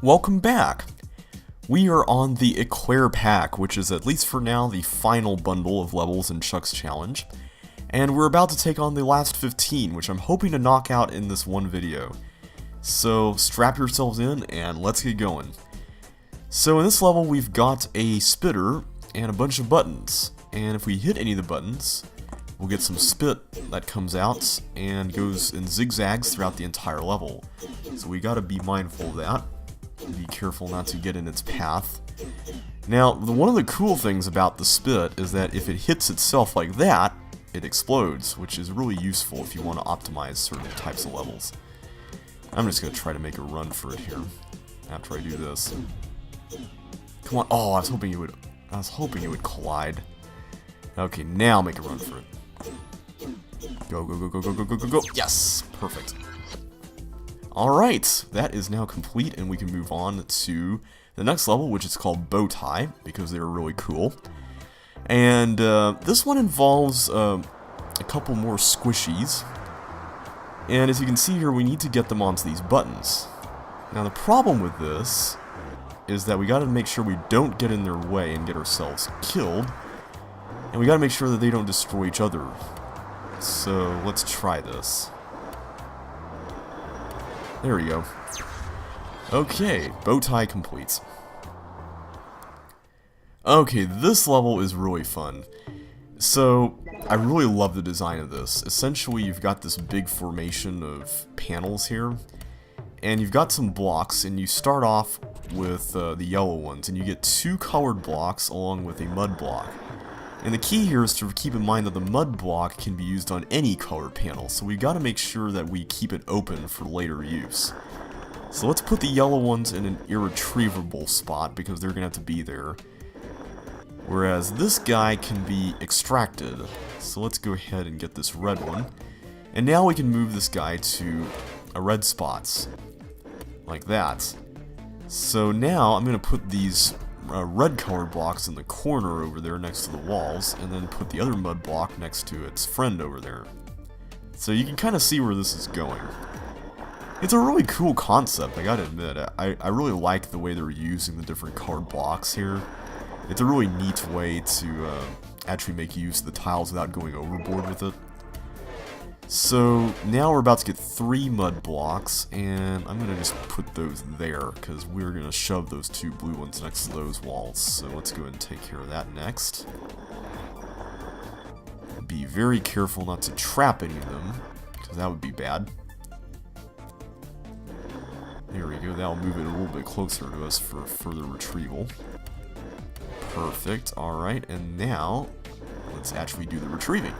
Welcome back! We are on the Eclair Pack, which is, at least for now, the final bundle of levels in Chuck's challenge. And we're about to take on the last 15, which I'm hoping to knock out in this one video. So strap yourselves in and let's get going. So in this level we've got a spitter and a bunch of buttons. And if we hit any of the buttons, we'll get some spit that comes out and goes in zigzags throughout the entire level. So we gotta be mindful of that. Be careful not to get in its path. Now, one of the cool things about the spit is that if it hits itself like that, it explodes, which is really useful if you want to optimize certain types of levels. I'm just going to try to make a run for it here after I do this. Come on. Oh, I was hoping it would collide. Okay, now make a run for it. Go, go, go, go, go, go, go, go, go. Yes! Perfect. Alright, that is now complete, and we can move on to the next level, which is called Bow Tie, because they're really cool. And this one involves a couple more squishies. And as you can see here, we need to get them onto these buttons. Now the problem with this is that we gotta make sure we don't get in their way and get ourselves killed. And we gotta make sure that they don't destroy each other. So let's try this. There we go. Okay, bow tie complete. Okay, this level is really fun. So, I really love the design of this. Essentially, you've got this big formation of panels here, and you've got some blocks, and you start off with the yellow ones, and you get two colored blocks along with a mud block. And the key here is to keep in mind that the mud block can be used on any colored panel, so we've got to make sure that we keep it open for later use. So let's put the yellow ones in an irretrievable spot, because they're going to have to be there. Whereas this guy can be extracted. So let's go ahead and get this red one. And now we can move this guy to a red spot. Like that. So now I'm going to put these red colored blocks in the corner over there next to the walls, and then put the other mud block next to its friend over there. So you can kind of see where this is going. It's a really cool concept, I gotta admit. I really like the way they're using the different colored blocks here. It's a really neat way to actually make use of the tiles without going overboard with it. So now we're about to get 3 mud blocks, and I'm going to just put those there, because we're going to shove those 2 blue ones next to those walls. So let's go ahead and take care of that next. Be very careful not to trap any of them, because that would be bad. There we go, that'll move it a little bit closer to us for further retrieval. Perfect, alright, and now let's actually do the retrieving.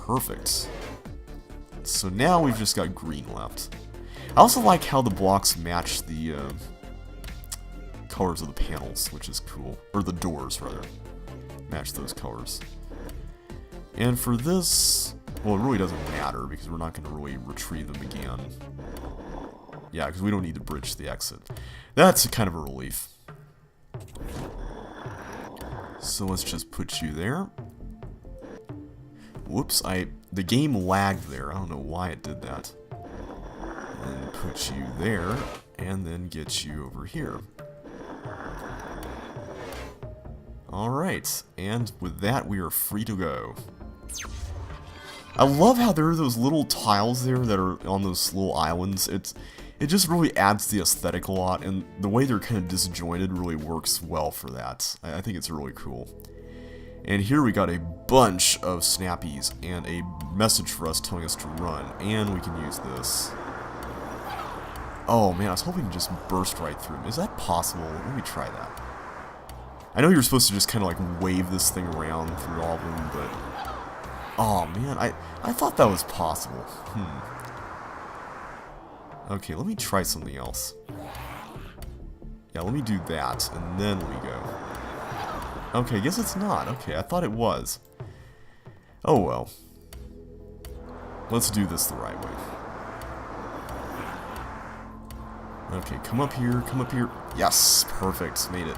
Perfect. So now we've just got green left. I also like how the blocks match the colors of the panels, which is cool. Or the doors, rather. Match those colors. And for this, well, it really doesn't matter because we're not going to really retrieve them again. Yeah, because we don't need to bridge the exit. That's kind of a relief. So let's just put you there. Whoops, the game lagged there. I don't know why it did that. And put you there, and then get you over here. Alright, and with that we are free to go. I love how there are those little tiles there that are on those little islands. It just really adds to the aesthetic a lot, and the way they're kind of disjointed really works well for that. I think it's really cool. And here we got a bunch of snappies and a message for us telling us to run, and we can use this. Oh man, I was hoping to just burst right through them. Is that possible? Let me try that. I know you're supposed to just kind of like wave this thing around through all of them, but oh man, I thought that was possible. Okay, let me try something else. Yeah, let me do that, and then we go. Okay, I guess it's not. Okay, I thought it was. Oh well. Let's do this the right way. Okay, come up here, come up here. Yes, perfect, made it.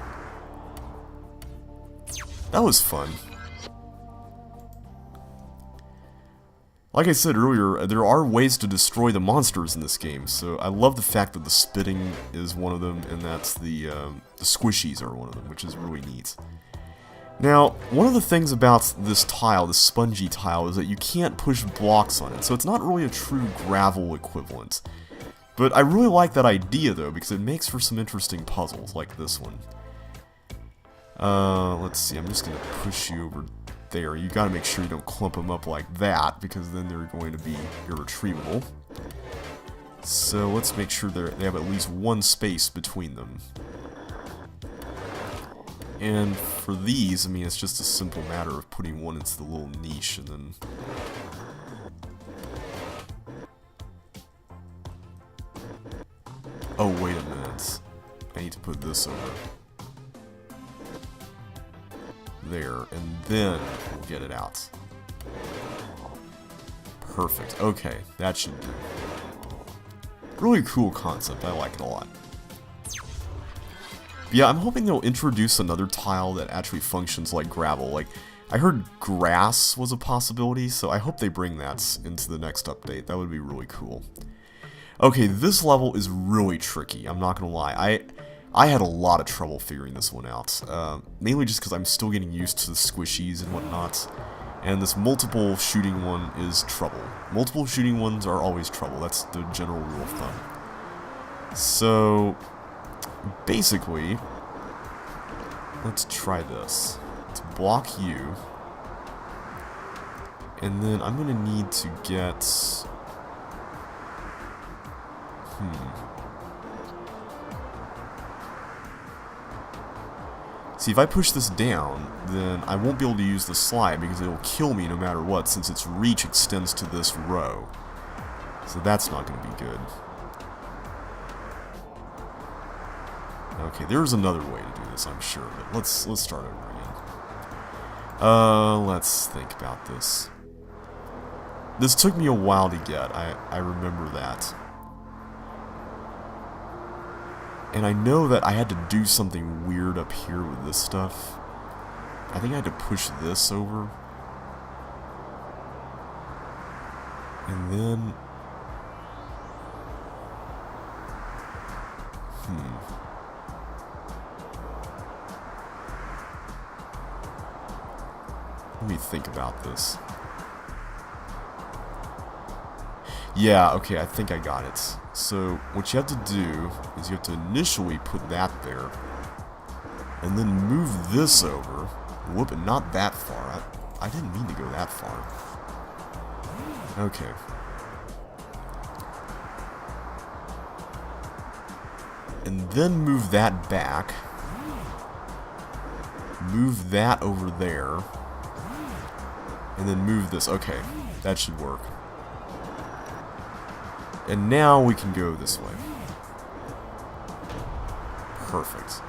That was fun. Like I said earlier, there are ways to destroy the monsters in this game, so I love the fact that the spitting is one of them, and that's the squishies are one of them, which is really neat. Now, one of the things about this tile, this spongy tile, is that you can't push blocks on it, so it's not really a true gravel equivalent. But I really like that idea, though, because it makes for some interesting puzzles, like this one. Let's see, I'm just going to push you over there. You gotta make sure you don't clump them up like that, because then they're going to be irretrievable. So let's make sure they have at least one space between them. And for these, I mean, it's just a simple matter of putting one into the little niche and then... Oh, wait a minute. I need to put this over there, and then we'll get it out. Perfect. Okay, that should do. Really cool concept. I like it a lot. Yeah, I'm hoping they'll introduce another tile that actually functions like gravel. Like, I heard grass was a possibility, so I hope they bring that into the next update. That would be really cool. Okay, this level is really tricky, I'm not gonna lie. I had a lot of trouble figuring this one out. Mainly just because I'm still getting used to the squishies and whatnot. And this multiple shooting one is trouble. Multiple shooting ones are always trouble. That's the general rule of thumb. So, basically, let's try this. Let's block you. And then I'm going to need to get... See, if I push this down, then I won't be able to use the slide because it will kill me no matter what, since its reach extends to this row. So that's not going to be good. Okay, there's another way to do this, I'm sure, but let's start over again. Let's think about this. This took me a while to get, I remember that. And I know that I had to do something weird up here with this stuff. I think I had to push this over. And then... Let me think about this. Yeah, okay, I think I got it. So, what you have to do is you have to initially put that there, and then move this over. Whoop it, not that far. I didn't mean to go that far. Okay. And then move that back. Move that over there. And then move this. Okay, that should work. And now we can go this way. Perfect.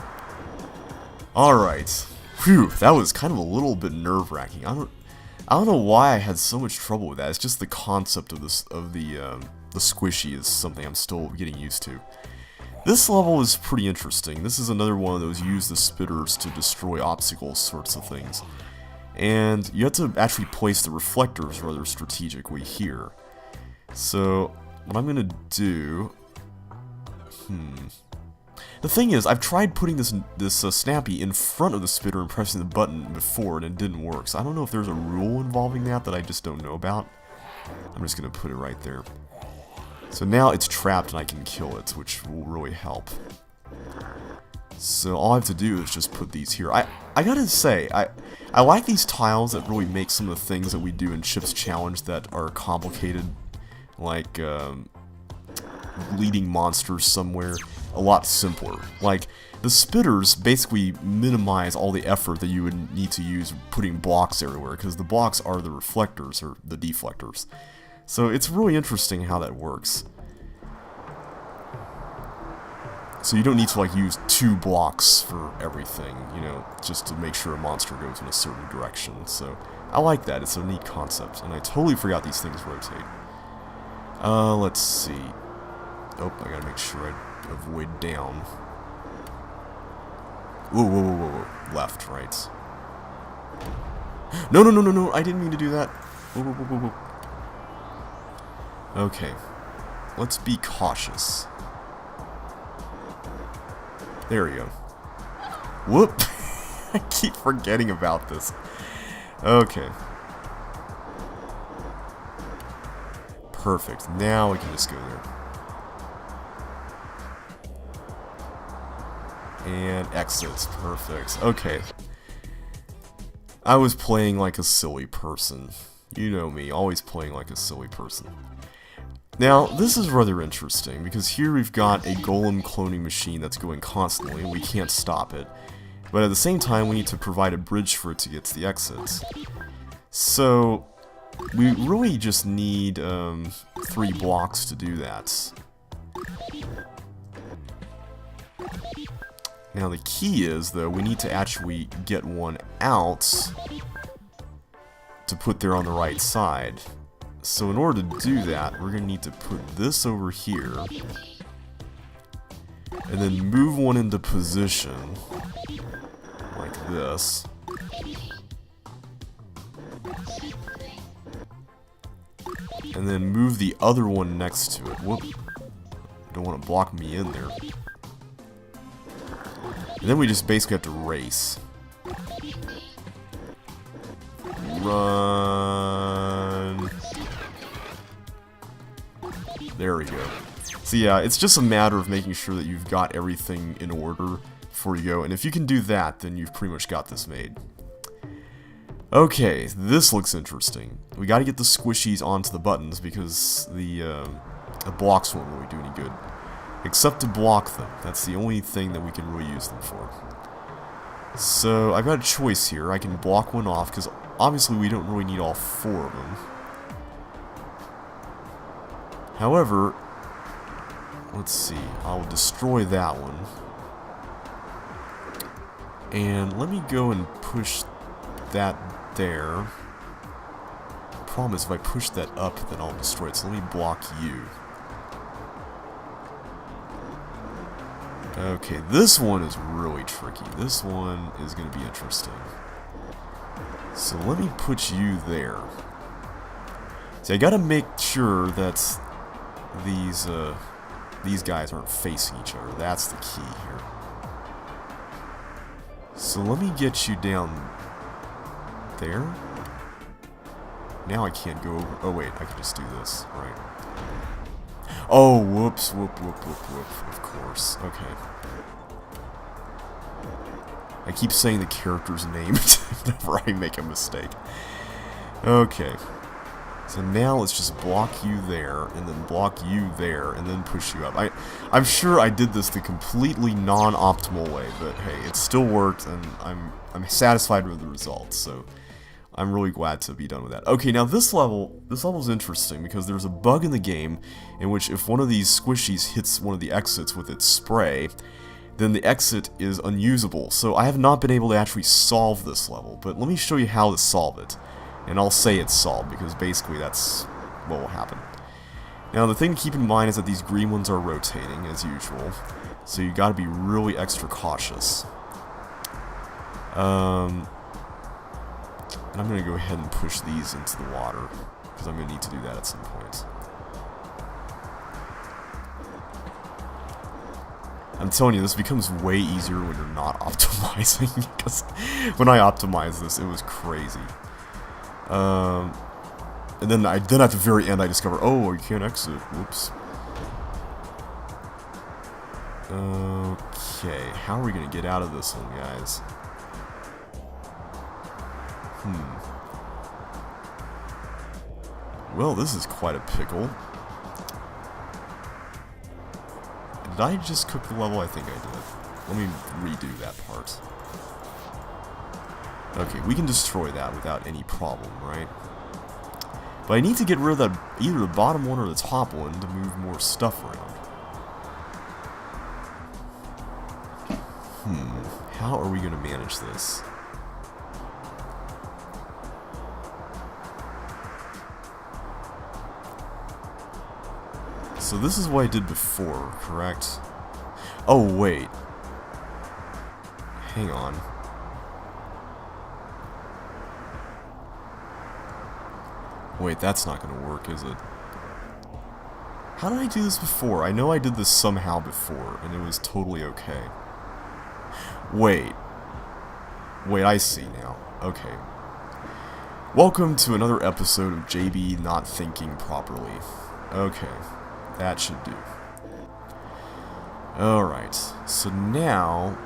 Alright. Phew, that was kind of a little bit nerve-wracking. I don't know why I had so much trouble with that. It's just the concept of this the squishy is something I'm still getting used to. This level is pretty interesting. This is another one of those use the spitters to destroy obstacles sorts of things. And you have to actually place the reflectors rather strategically here. So, what I'm gonna do... The thing is, I've tried putting this Snappy in front of the spitter and pressing the button before, and it didn't work. So I don't know if there's a rule involving that I just don't know about. I'm just gonna put it right there. So now it's trapped and I can kill it, which will really help. So all I have to do is just put these here. I gotta say, I like these tiles that really make some of the things that we do in Chip's Challenge that are complicated, like leading monsters somewhere, a lot simpler. Like, the spitters basically minimize all the effort that you would need to use putting blocks everywhere, because the blocks are the reflectors, or the deflectors. So it's really interesting how that works. So you don't need to like use 2 blocks for everything, you know, just to make sure a monster goes in a certain direction. So I like that, it's a neat concept, and I totally forgot these things rotate. Let's see. Oh, I gotta make sure I avoid down. Whoa, whoa, whoa, whoa, whoa. Left, right. No, no, no, no, no, I didn't mean to do that. Whoa, whoa, whoa, whoa, whoa. Okay. Let's be cautious. There we go. Whoop! I keep forgetting about this. Okay. Perfect. Now we can just go there. And exits. Perfect. Okay. I was playing like a silly person. You know me, always playing like a silly person. Now, this is rather interesting, because here we've got a golem cloning machine that's going constantly, and we can't stop it. But at the same time, we need to provide a bridge for it to get to the exits. So, we really just need 3 blocks to do that. Now the key is, though, we need to actually get one out to put there on the right side. So in order to do that, we're going to need to put this over here, and then move one into position, like this. And then move the other one next to it. Whoop. Don't want to block me in there. And then we just basically have to race. Run. There we go. So yeah, it's just a matter of making sure that you've got everything in order before you go. And if you can do that, then you've pretty much got this made. Okay, this looks interesting. We gotta get the squishies onto the buttons because the blocks won't really do any good. Except to block them. That's the only thing that we can really use them for. So, I've got a choice here. I can block one off, because obviously we don't really need all 4 of them. However, let's see. I'll destroy that one. And let me go and push that there. The problem is if I push that up, then I'll destroy it. So let me block you. Okay, this one is really tricky. This one is going to be interesting. So let me put you there. See, I gotta make sure that these guys aren't facing each other. That's the key here. So let me get you down there. Now I can't go over. Oh wait, I can just do this, right? Oh, whoops, whoop, whoop, whoop, whoop, of course, okay. I keep saying the character's name whenever I make a mistake. Okay. So now let's just block you there, and then block you there, and then push you up. I'm sure I did this the completely non-optimal way, but hey, it still worked, and I'm satisfied with the results, so I'm really glad to be done with that. Okay, now this level is interesting because there's a bug in the game in which if one of these squishies hits one of the exits with its spray, then the exit is unusable. So I have not been able to actually solve this level, but let me show you how to solve it. And I'll say it's solved because basically that's what will happen. Now the thing to keep in mind is that these green ones are rotating as usual, so you gotta be really extra cautious. And I'm going to go ahead and push these into the water, because I'm going to need to do that at some point. I'm telling you, this becomes way easier when you're not optimizing, because when I optimized this, it was crazy. And then at the very end I discover, oh, you can't exit. Whoops. Okay, how are we going to get out of this one, guys? Well, this is quite a pickle. Did I just cook the level? I think I did. Let me redo that part. Okay, we can destroy that without any problem, right? But I need to get rid of that, either the bottom one or the top one, to move more stuff around. How are we going to manage this? So this is what I did before, correct? Oh, wait. Hang on. Wait, that's not going to work, is it? How did I do this before? I know I did this somehow before, and it was totally okay. Wait. Wait, I see now. Okay. Welcome to another episode of JB Not Thinking Properly. Okay, that should do. Alright, so now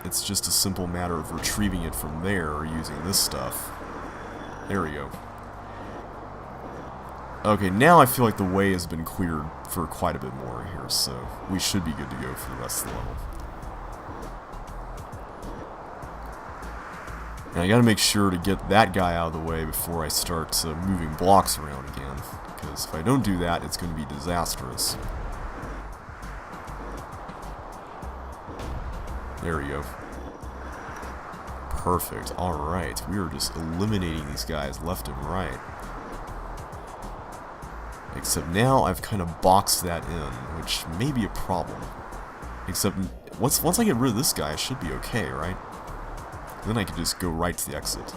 it's just a simple matter of retrieving it from there using this stuff. There we go. Okay, now I feel like the way has been cleared for quite a bit more here, so we should be good to go for the rest of the level. And I gotta make sure to get that guy out of the way before I start moving blocks around again, because if I don't do that, it's going to be disastrous. There we go. Perfect. Alright, we are just eliminating these guys left and right. Except now I've kind of boxed that in, which may be a problem. Except once I get rid of this guy, I should be okay, right? Then I can just go right to the exit.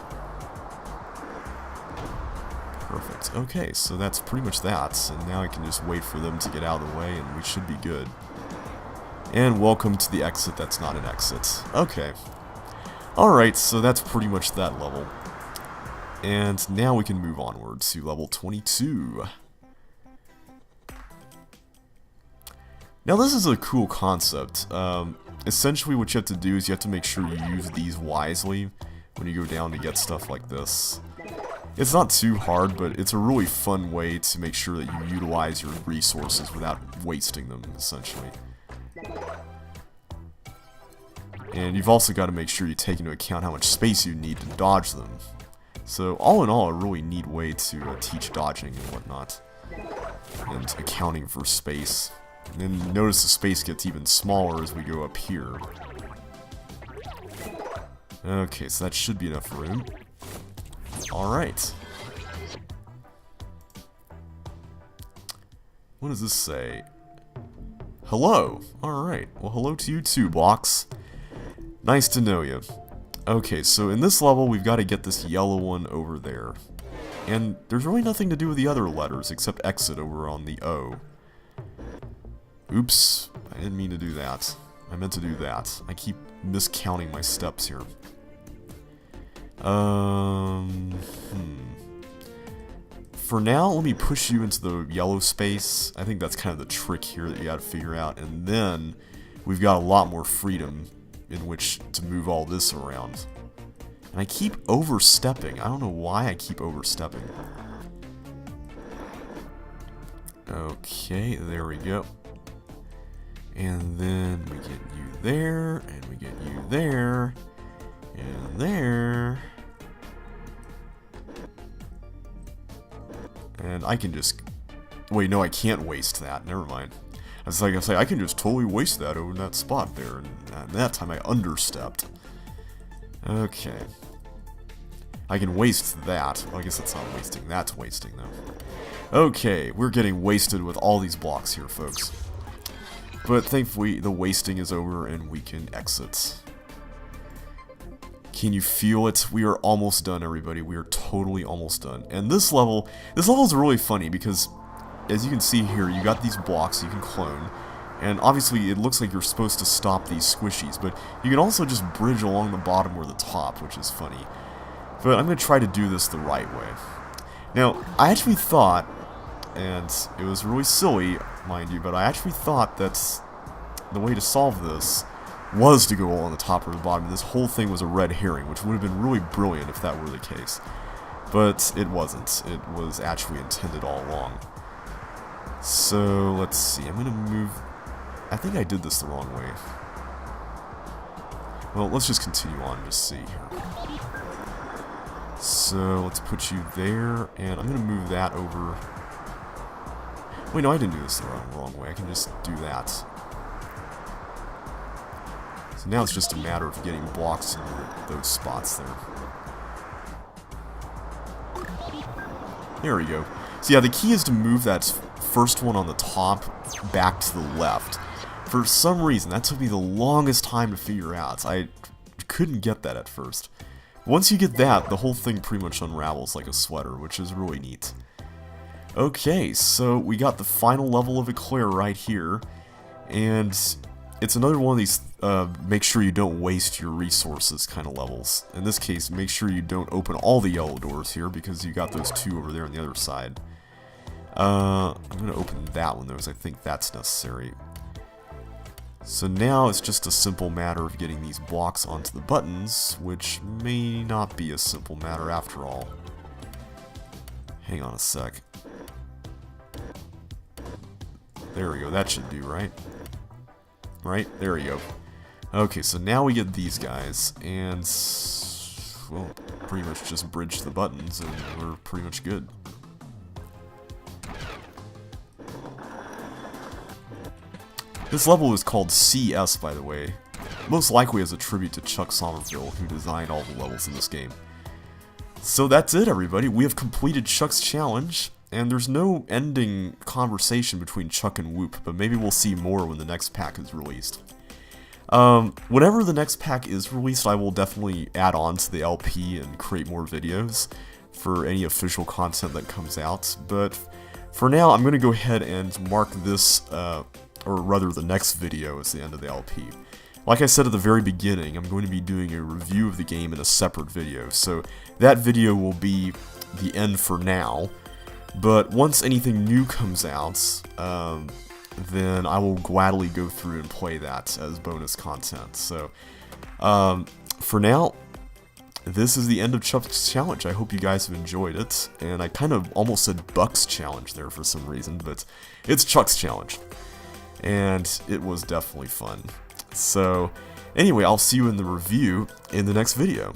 Perfect. Okay, so that's pretty much that. And now I can just wait for them to get out of the way and we should be good. And welcome to the exit that's not an exit. Okay. Alright, so that's pretty much that level. And now we can move onward to level 22. Now this is a cool concept. Essentially what you have to do is you have to make sure you use these wisely when you go down to get stuff like this. It's not too hard, but it's a really fun way to make sure that you utilize your resources without wasting them, essentially. And you've also got to make sure you take into account how much space you need to dodge them. So all in all, a really neat way to teach dodging and whatnot. And accounting for space. And then notice the space gets even smaller as we go up here. Okay, so that should be enough room. Alright. What does this say? Hello! Alright, well hello to you too, blocks. Nice to know you. Okay, so in this level we've got to get this yellow one over there. And there's really nothing to do with the other letters except exit over on the O. Oops, I didn't mean to do that. I meant to do that. I keep miscounting my steps here. For now, let me push you into the yellow space. I think that's kind of the trick here that you gotta figure out. And then, we've got a lot more freedom in which to move all this around. And I keep overstepping. I don't know why I keep overstepping. Okay, there we go. And then we get you there, and we get you there, and there. And I can just... Wait, no, I can't waste that. Never mind. I was like, I can just totally waste that over that spot there. And that time I understepped. Okay. I can waste that. Well, I guess that's not wasting. That's wasting, though. Okay, we're getting wasted with all these blocks here, folks. But thankfully, the wasting is over and we can exit. Can you feel it? We are almost done, everybody. We are totally almost done. And this level is really funny because, as you can see here, you got these blocks you can clone. And obviously, it looks like you're supposed to stop these squishies, but you can also just bridge along the bottom or the top, which is funny. But I'm going to try to do this the right way. Now, I actually thought, and it was really silly, mind you, but I actually thought that the way to solve this was to go on the top or the bottom, and this whole thing was a red herring, which would have been really brilliant if that were the case. But it wasn't. It was actually intended all along. So, let's see. I'm going to move... I think I did this the wrong way. Well, let's just continue on and just see here. So, let's put you there, and I'm going to move that over... Wait, no, I didn't do this the wrong way. I can just do that. So now it's just a matter of getting blocks in those spots there. There we go. So yeah, the key is to move that first one on the top back to the left. For some reason, that took me the longest time to figure out. I couldn't get that at first. Once you get that, the whole thing pretty much unravels like a sweater, which is really neat. Okay, so we got the final level of Eclair right here, and it's another one of these make sure you don't waste your resources kind of levels. In this case, make sure you don't open all the yellow doors here because you got those two over there on the other side. I'm going to open that one though, as I think that's necessary. So now it's just a simple matter of getting these blocks onto the buttons, which may not be a simple matter after all. Hang on a sec. There we go, that should do, right? Right? There we go. Okay, so now we get these guys, and, well, pretty much just bridge the buttons, and we're pretty much good. This level is called CS, by the way, most likely as a tribute to Chuck Somerville, who designed all the levels in this game. So that's it, everybody. We have completed Chuck's challenge, and there's no ending conversation between Chuck and Whoop, but maybe we'll see more when the next pack is released. Whenever the next pack is released, I will definitely add on to the LP and create more videos for any official content that comes out, but for now, I'm going to go ahead and mark this, or rather the next video as the end of the LP. Like I said at the very beginning, I'm going to be doing a review of the game in a separate video, so that video will be the end for now, but once anything new comes out, then I will gladly go through and play that as bonus content. So, for now, this is the end of Chuck's challenge. I hope you guys have enjoyed it, and I kind of almost said Buck's challenge there for some reason, but it's Chuck's challenge. And it was definitely fun. So, anyway, I'll see you in the review in the next video.